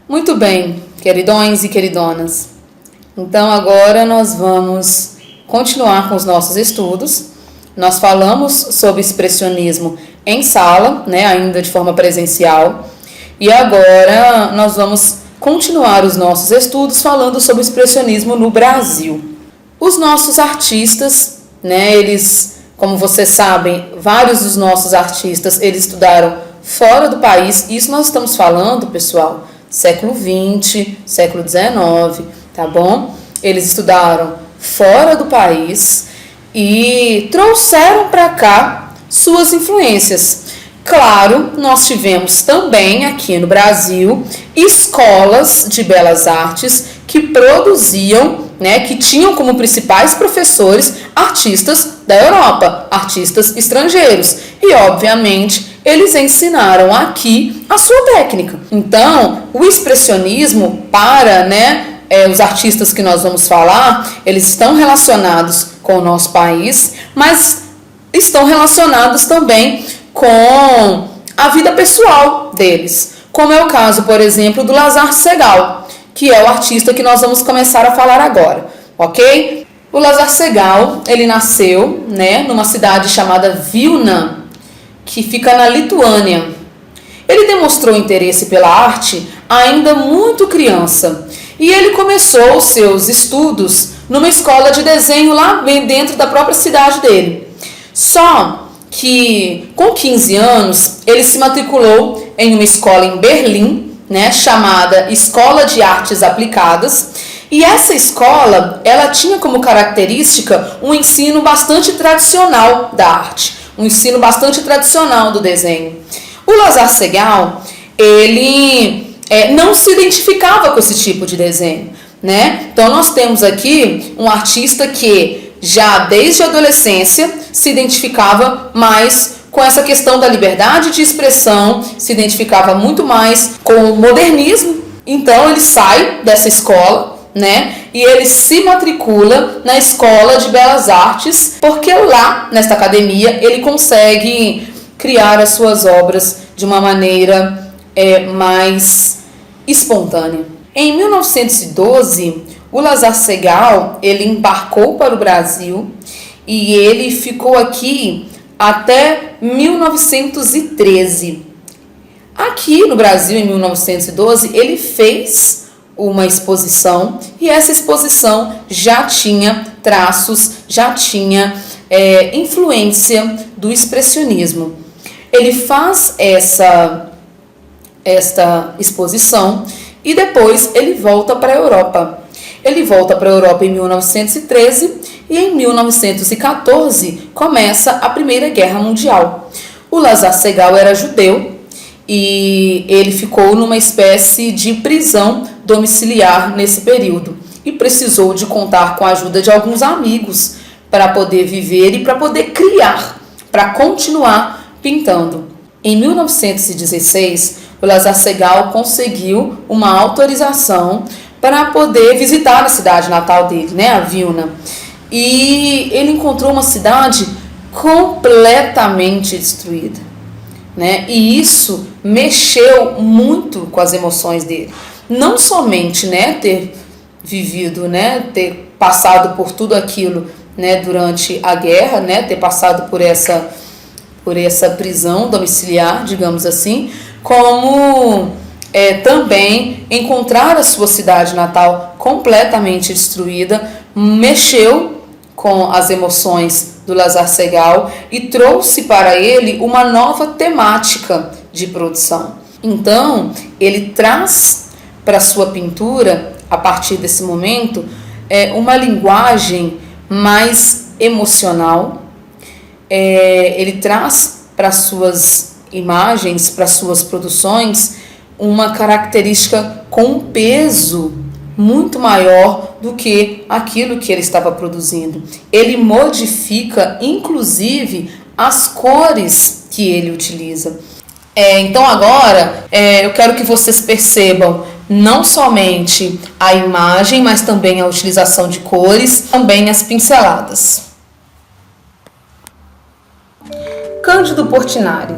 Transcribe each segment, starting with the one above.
Muito bem, queridões e queridonas. Então agora nós vamos continuar com os nossos estudos. Nós falamos sobre expressionismo em sala, ainda de forma presencial. E agora nós vamos continuar os nossos estudos falando sobre o expressionismo no Brasil. Os nossos artistas, eles, como vocês sabem, vários dos nossos artistas, eles estudaram fora do país. Isso nós estamos falando, pessoal, século XX, século XIX, tá bom? Eles estudaram fora do país e trouxeram para cá suas influências. Claro, nós tivemos também aqui no Brasil escolas de belas artes que produziam, que tinham como principais professores artistas da Europa, artistas estrangeiros. E, obviamente, eles ensinaram aqui a sua técnica. Então, o expressionismo para, os artistas que nós vamos falar, eles estão relacionados com o nosso país, mas estão relacionados também com a vida pessoal deles. Como é o caso, por exemplo, do Lazar Segal, que é o artista que nós vamos começar a falar agora, ok? O Lazar Segal, ele nasceu, numa cidade chamada Vilna, que fica na Lituânia. Ele demonstrou interesse pela arte ainda muito criança e ele começou os seus estudos numa escola de desenho lá dentro da própria cidade dele. Só que com 15 anos ele se matriculou em uma escola em Berlim, chamada Escola de Artes Aplicadas, e essa escola ela tinha como característica um ensino bastante tradicional da arte, um ensino bastante tradicional do desenho. O Lazar Segal, ele não se identificava com esse tipo de desenho, Então nós temos aqui um artista que já desde a adolescência se identificava mais com essa questão da liberdade de expressão, se identificava muito mais com o modernismo. Então ele sai dessa escola, e ele se matricula na Escola de Belas Artes, porque lá, nesta academia, ele consegue criar as suas obras de uma maneira mais espontânea. Em 1912, o Lazar Segal, ele embarcou para o Brasil e ele ficou aqui até 1913. Aqui no Brasil, em 1912, ele fez uma exposição e essa exposição já tinha traços, já tinha influência do expressionismo. Ele faz esta exposição e depois ele volta para a Europa. Ele volta para a Europa em 1913 e em 1914 começa a Primeira Guerra Mundial. O Lazar Segal era judeu e ele ficou numa espécie de prisão domiciliar nesse período e precisou de contar com a ajuda de alguns amigos para poder viver e para poder criar, para continuar pintando. Em 1916, o Lazar Segal conseguiu uma autorização para poder visitar a cidade natal dele, a Vilna. E ele encontrou uma cidade completamente destruída, E isso mexeu muito com as emoções dele. Não somente, ter vivido, ter passado por tudo aquilo, durante a guerra, ter passado por essa prisão domiciliar, digamos assim, como também encontrar a sua cidade natal completamente destruída, mexeu com as emoções do Lazar Segal e trouxe para ele uma nova temática de produção. Então, ele traz para a sua pintura, a partir desse momento, uma linguagem mais emocional. Ele traz para as suas imagens, para as suas produções, uma característica com um peso muito maior do que aquilo que ele estava produzindo. Ele modifica, inclusive, as cores que ele utiliza. Então agora, eu quero que vocês percebam não somente a imagem, mas também a utilização de cores, também as pinceladas. Cândido Portinari.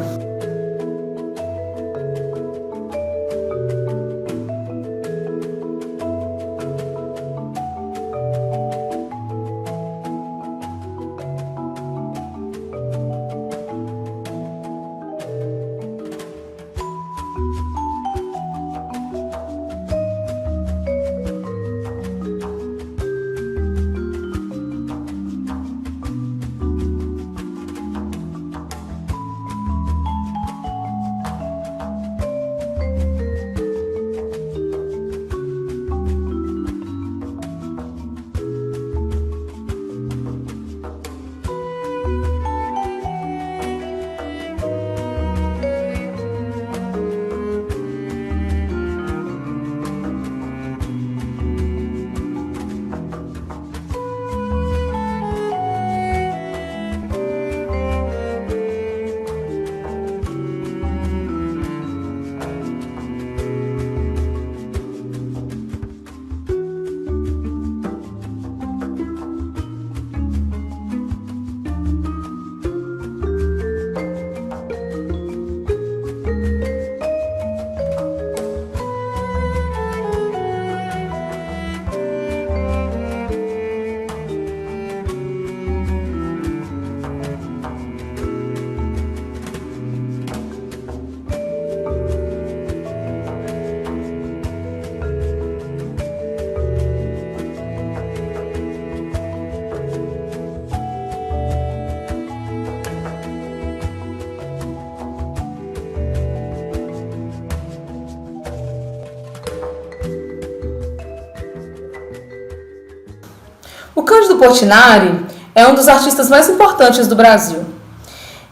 Cândido Portinari é um dos artistas mais importantes do Brasil.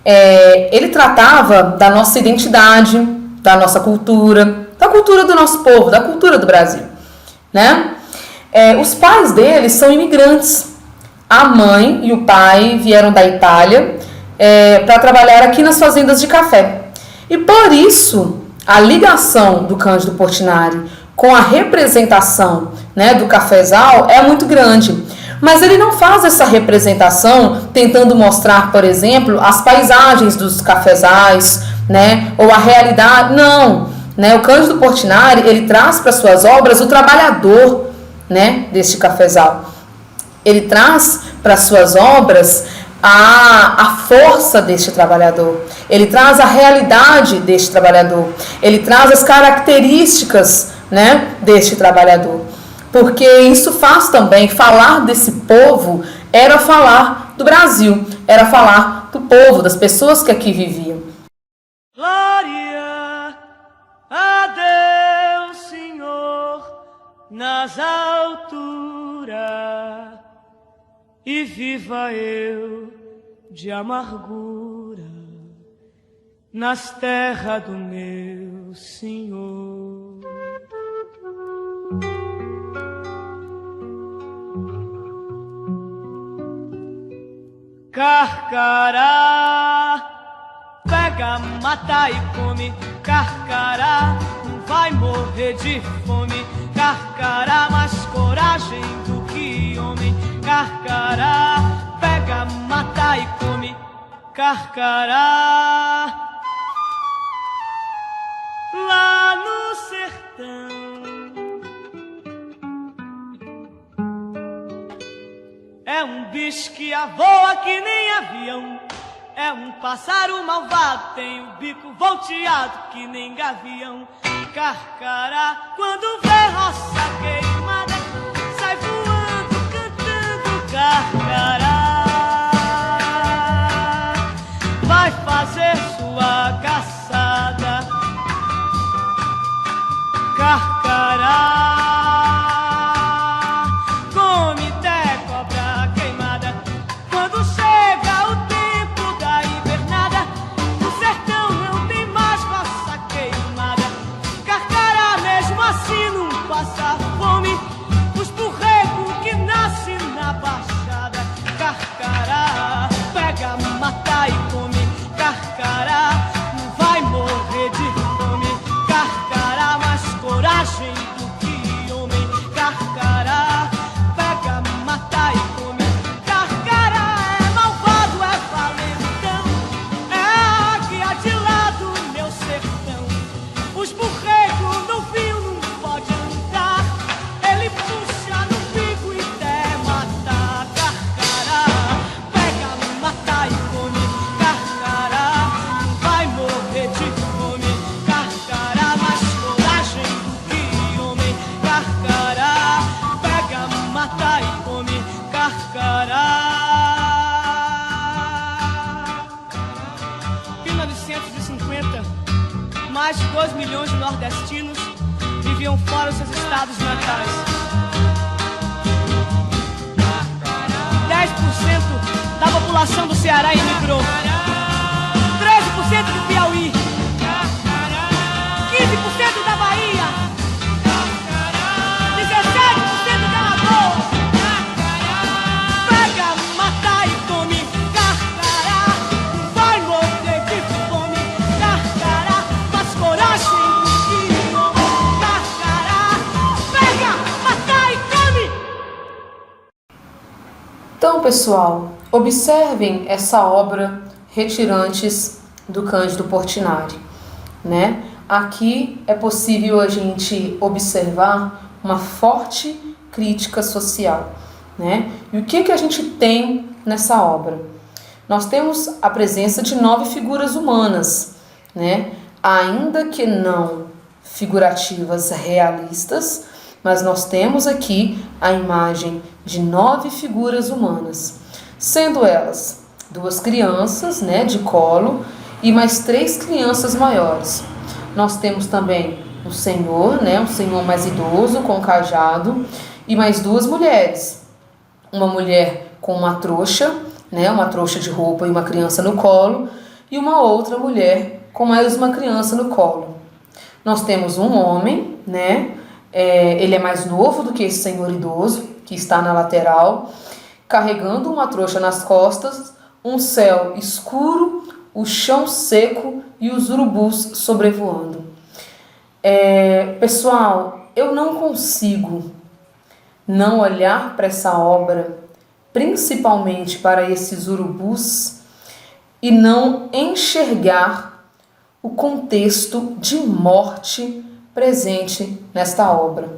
Ele tratava da nossa identidade, da nossa cultura, da cultura do nosso povo, da cultura do Brasil, né? Os pais dele são imigrantes. A mãe e o pai vieram da Itália para trabalhar aqui nas fazendas de café. E por isso, a ligação do Cândido Portinari com a representação, né, do cafezal é muito grande. Mas ele não faz essa representação tentando mostrar, por exemplo, as paisagens dos cafezais, né, ou a realidade. Não, né? O Cândido Portinari, ele traz para suas obras o trabalhador, né, deste cafezal. Ele traz para suas obras a força deste trabalhador. Ele traz a realidade deste trabalhador. Ele traz as características, né, deste trabalhador. Porque isso faz também, falar desse povo era falar do Brasil, era falar do povo, das pessoas que aqui viviam. Glória a Deus, Senhor, nas alturas, e viva eu de amargura nas terras do meu Senhor. Carcará, pega, mata e come. Carcará, não vai morrer de fome. Carcará, mais coragem do que homem. Carcará, pega, mata e come. Carcará, lá no sertão. É um bicho que voa que nem avião. É um pássaro malvado, tem o bico volteado que nem gavião. Carcará, quando vê roça queimada, sai voando, cantando carcará. Vai fazer sua caçada. Carcará, passa fome, os borregos que nascem na baixada. Carcará, pega, mata e come. Carcará, não vai morrer de fome. Carcará, mais coragem do que homem. Carcará, pega, mata e come. Carcará é malvado, é valentão, é a águia de lá do meu sertão. Os borregos no vinho não pode andar, ele puxa no bico e até matar. Carcará, pega, mata e come. Carcará, não vai morrer de fome. Carcará, mais coragem do que homem. Carcará, pega, mata e come. Carcará. 1950, mais de 2 milhões de nordestinos viviam fora dos seus estados natais. 10% da população do Ceará emigrou. 13% do Piauí. 15% da Bahia. 17% da Alagoas. Pega, mata e come. Carcará, não vai morrer de fome. Carcará, faz coragem do que homem. Carcará, pega, mata e come. Então, pessoal, observem essa obra Retirantes do Cândido Portinari, né? Aqui é possível a gente observar uma forte crítica social, né? E o que a gente tem nessa obra? Nós temos a presença de 9 figuras humanas, né? Ainda que não figurativas realistas, mas nós temos aqui a imagem de 9 figuras humanas, sendo elas 2 crianças, né, de colo, e mais 3 crianças maiores. Nós temos também o senhor, né, um senhor mais idoso com cajado, e mais 2 mulheres, uma mulher com uma trouxa, né, uma trouxa de roupa e uma criança no colo, e uma outra mulher com mais uma criança no colo. Nós temos um homem, né, ele é mais novo do que esse senhor idoso, que está na lateral, carregando uma trouxa nas costas, um céu escuro, o chão seco e os urubus sobrevoando. Pessoal, eu não consigo não olhar para essa obra, principalmente para esses urubus, e não enxergar o contexto de morte presente nesta obra.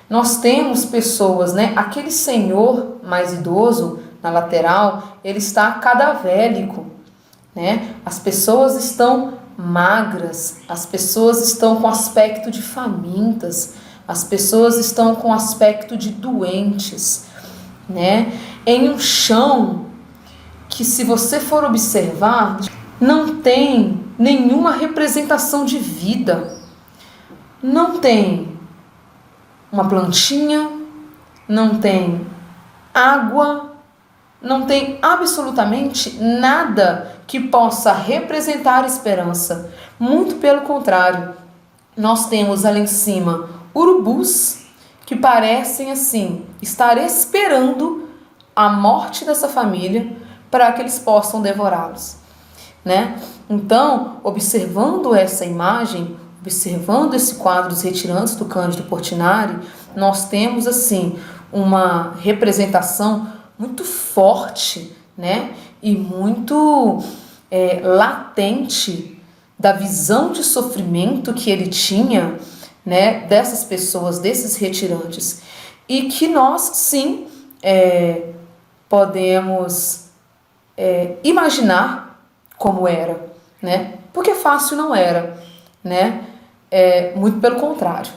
Nós temos pessoas, né? Aquele senhor mais idoso na lateral, ele está cadavélico, né? As pessoas estão magras, as pessoas estão com aspecto de famintas, as pessoas estão com aspecto de doentes, né? Em um chão que, se você for observar, não tem nenhuma representação de vida, não tem uma plantinha, não tem água, não tem absolutamente nada que possa representar esperança. Muito pelo contrário, nós temos ali em cima urubus que parecem assim estar esperando a morte dessa família para que eles possam devorá-los, né? Então, observando essa imagem, observando esse quadro dos retirantes do Cândido Portinari, nós temos assim uma representação muito forte, né? E muito latente da visão de sofrimento que ele tinha, né? Dessas pessoas, desses retirantes, e que nós sim podemos imaginar como era, né? Porque fácil não era, né? Muito pelo contrário.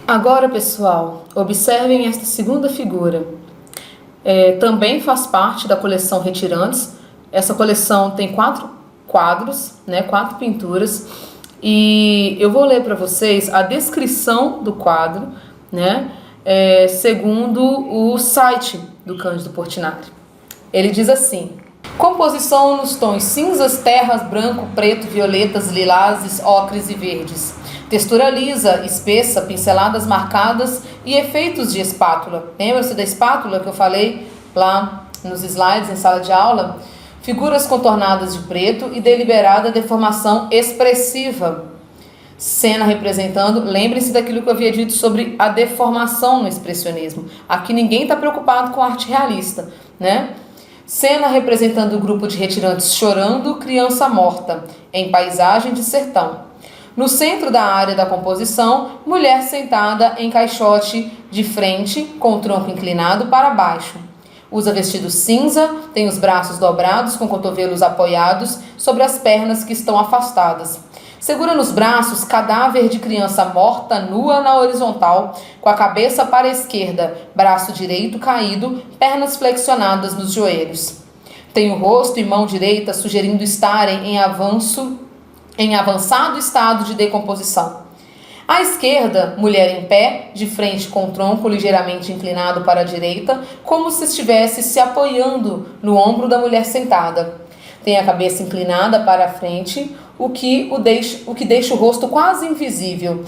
Agora, pessoal, observem esta segunda figura. Também faz parte da coleção Retirantes. Essa coleção tem 4 quadros, né? 4 pinturas. E eu vou ler para vocês a descrição do quadro, né? Segundo o site do Cândido Portinari. Ele diz assim: composição nos tons cinzas, terras, branco, preto, violetas, lilazes, ocres e verdes. Textura lisa, espessa, pinceladas marcadas e efeitos de espátula. Lembra-se da espátula que eu falei lá nos slides em sala de aula? Figuras contornadas de preto e deliberada deformação expressiva. Cena representando, lembre-se daquilo que eu havia dito sobre a deformação no expressionismo. Aqui ninguém está preocupado com arte realista, né? Cena representando o grupo de retirantes chorando, criança morta, em paisagem de sertão. No centro da área da composição, mulher sentada em caixote de frente, com o tronco inclinado para baixo. Usa vestido cinza, tem os braços dobrados com cotovelos apoiados sobre as pernas que estão afastadas. Segura nos braços cadáver de criança morta, nua na horizontal, com a cabeça para a esquerda, braço direito caído, pernas flexionadas nos joelhos. Tem o rosto e mão direita sugerindo estarem em avançado estado de decomposição. À esquerda, mulher em pé, de frente com o tronco ligeiramente inclinado para a direita, como se estivesse se apoiando no ombro da mulher sentada. Tem a cabeça inclinada para a frente, o que deixa o rosto quase invisível,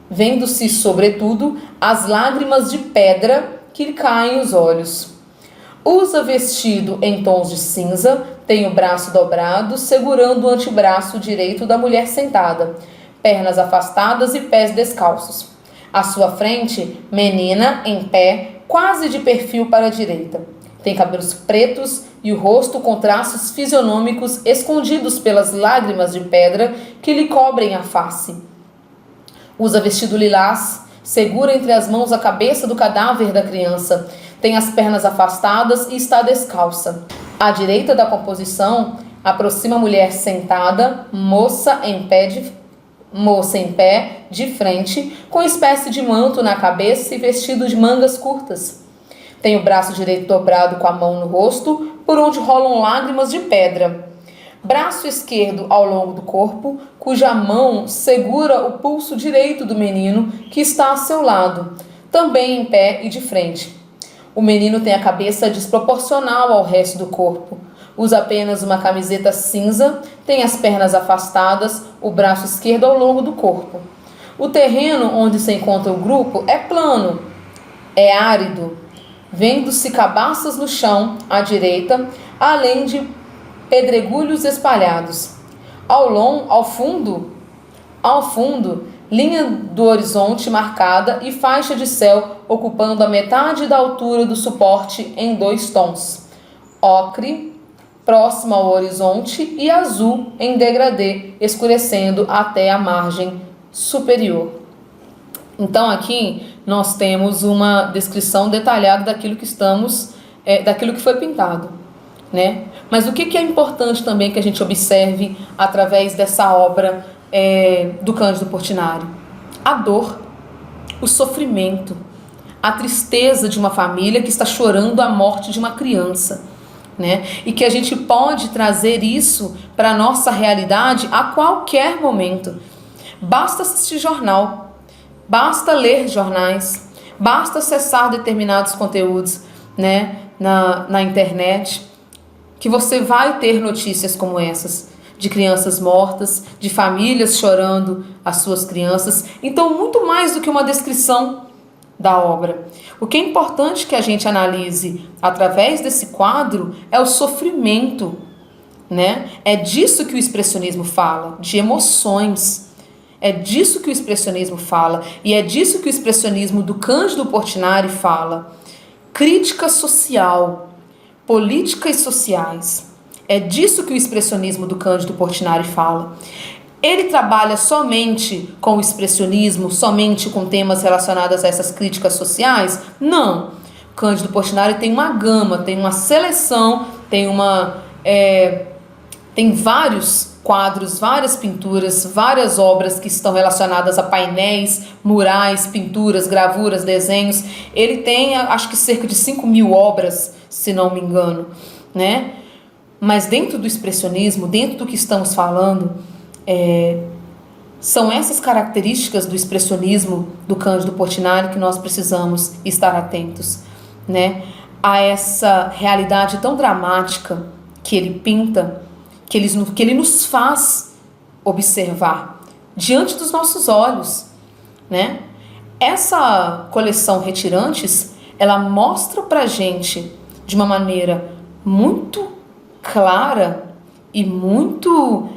vendo-se, sobretudo, as lágrimas de pedra que lhe caem os olhos. Usa vestido em tons de cinza, tem o braço dobrado, segurando o antebraço direito da mulher sentada, pernas afastadas e pés descalços. À sua frente, menina em pé, quase de perfil para a direita. Tem cabelos pretos e o rosto com traços fisionômicos escondidos pelas lágrimas de pedra que lhe cobrem a face. Usa vestido lilás, segura entre as mãos a cabeça do cadáver da criança, tem as pernas afastadas e está descalça. À direita da composição, aproxima a mulher sentada, moça em pé de frente, com espécie de manto na cabeça e vestido de mangas curtas. Tem o braço direito dobrado com a mão no rosto, por onde rolam lágrimas de pedra. Braço esquerdo ao longo do corpo, cuja mão segura o pulso direito do menino que está a seu lado. também em pé e de frente. O menino tem a cabeça desproporcional ao resto do corpo. Usa apenas uma camiseta cinza, tem as pernas afastadas, o braço esquerdo ao longo do corpo. O terreno onde se encontra o grupo é plano, é árido, vendo-se cabaças no chão à direita, além de pedregulhos espalhados. Ao fundo, linha do horizonte marcada e faixa de céu ocupando a metade da altura do suporte em 2 tons: ocre, próximo ao horizonte, e azul em degradê, escurecendo até a margem superior. Então aqui nós temos uma descrição detalhada daquilo que foi pintado, né? Mas o que é importante também que a gente observe através dessa obra do Cândido Portinari? A dor, o sofrimento, a tristeza de uma família que está chorando a morte de uma criança, né? E que a gente pode trazer isso para a nossa realidade a qualquer momento. Basta assistir jornal, basta ler jornais, basta acessar determinados conteúdos, né, na internet, que você vai ter notícias como essas, de crianças mortas, de famílias chorando as suas crianças. Então, muito mais do que uma descrição da obra. O que é importante que a gente analise através desse quadro é o sofrimento, né? É disso que o expressionismo fala, de emoções. É disso que o expressionismo fala, e é disso que o expressionismo do Cândido Portinari fala. Crítica social, políticas sociais. É disso que o expressionismo do Cândido Portinari fala. Ele trabalha somente com o expressionismo, somente com temas relacionados a essas críticas sociais? Não. Cândido Portinari tem uma gama, tem uma seleção, tem vários quadros, várias pinturas, várias obras que estão relacionadas a painéis, murais, pinturas, gravuras, desenhos. Ele tem, acho que cerca de 5.000 obras, se não me engano, né? Mas dentro do expressionismo, dentro do que estamos falando, são essas características do expressionismo do Cândido Portinari que nós precisamos estar atentos, né? A essa realidade tão dramática que ele pinta, que ele nos faz observar diante dos nossos olhos, né? Essa coleção Retirantes, ela mostra pra gente de uma maneira muito clara e muito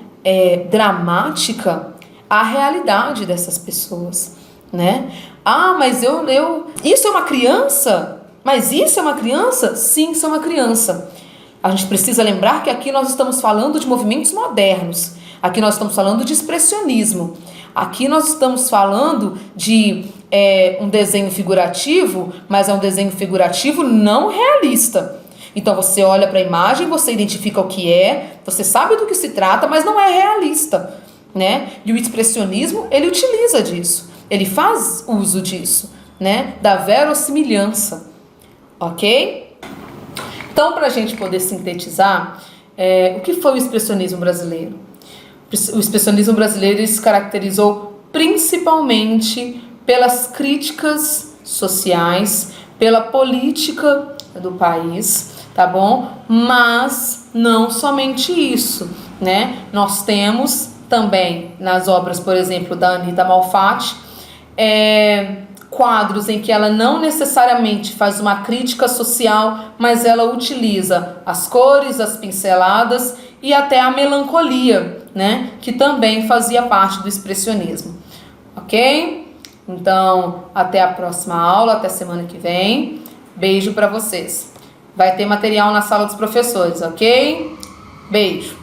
dramática a realidade dessas pessoas, né? Ah, mas isso é uma criança? Mas isso é uma criança? Sim, isso é uma criança. A gente precisa lembrar que aqui nós estamos falando de movimentos modernos. Aqui nós estamos falando de expressionismo. Aqui nós estamos falando de um desenho figurativo, mas é um desenho figurativo não realista. Então você olha para a imagem, você identifica o que é, você sabe do que se trata, mas não é realista, né? E o expressionismo, ele utiliza disso, ele faz uso disso, né? Da verossimilhança, ok? Então, para a gente poder sintetizar, o que foi o expressionismo brasileiro? O expressionismo brasileiro se caracterizou principalmente pelas críticas sociais, pela política do país, tá bom? Mas não somente isso, né? Nós temos também nas obras, por exemplo, da Anita Malfatti, quadros em que ela não necessariamente faz uma crítica social, mas ela utiliza as cores, as pinceladas e até a melancolia, né? Que também fazia parte do expressionismo, ok? Então, até a próxima aula, até semana que vem. Beijo para vocês. Vai ter material na sala dos professores, ok? Beijo.